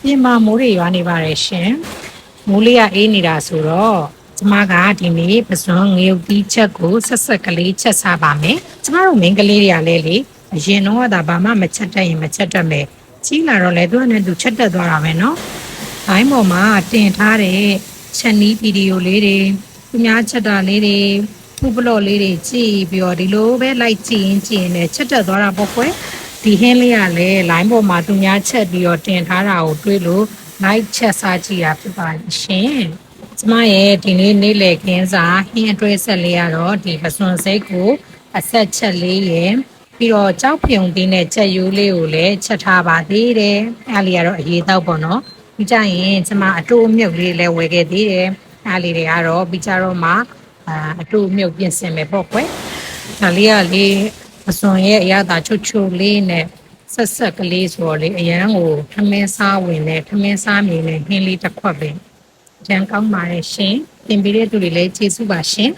ပြင်မာမိုးတွေရွာနေပါတယ်ရှင်မိုးလေးကအေးနေတာဆိုတော့ကျမကဒီနေ့ပစွန်ငရုတ်သီးချက်ကိုဆက်ဆက်ကလေးချက်စားပါမယ်ကျမတို့မိန်းကလေးတွေကလည်းလေအရင်တော့ကဘာမှမချက်တတ်ရင်မချက်တတ်မယ်ကြီးလာတော့လေသူကလည်းသူချက်တက်သွားတာပဲเนาะဘိုင်းပေါ်မှာတင်ထားတဲ့ချက်နီးဗီဒီယိုလေးတွေသူများချက်တာလေးတွေဖူးဘလော့လေးတွေကြည့်ပြီးတော့ဒီလိုပဲလိုက်ကြည့်ရင်လည်းချက်တက်သွားတာပေါ့ကွယ်ဒီဟင်းလေးကလည်း line ပေါ်မှာသူများချက်ပြီးတော့တင်ထားတာကိုတွေးလို့ like ချက်စားကြည့်ရဖြစ်ပါရှင်ကျမရဲ့ဒီနေ့နေ့လည်ခင်းစာဟင်းအတွဲဆက်လေးကတော့ဒီပစွန်စိတ်ကိုအဆက်ချက်လေးရယ်ပြီးတော့ကြောက်ပြုံသီးနဲ့ချက်ရိုးလေးကိုလည်းချက်ထားပါသေးတယ်အဲ့လေးကတော့အရေးတော့ပေါ့နော်ပြီးကြရင်ကျမအတိုးမြုပ်လေးလည်းဝယ်ခဲ့သေးတယ်အဲ့လေးတွေကတော့ပြီးကြတော့မှအတိုးမြုပ်ပြင်ဆင်မယ်ပေါ့ကွယ်ဒါလေးကလေပစွန်ရဲ့အရသာချွတ်ချွတ်လေးနဲ့ဆက်ဆက်ကလေးဆိုတော့လေအရန်ကိုထမင်းစားဝင်နဲ့ထမင်းစားမြင်နဲ့ဟင်းလေးတစ်ခွက်ပဲရန်ကောင်းပါတယ်ရှင်တင်ပေးတဲ့သူတွေလည်းကျေးဇူးပါရှင်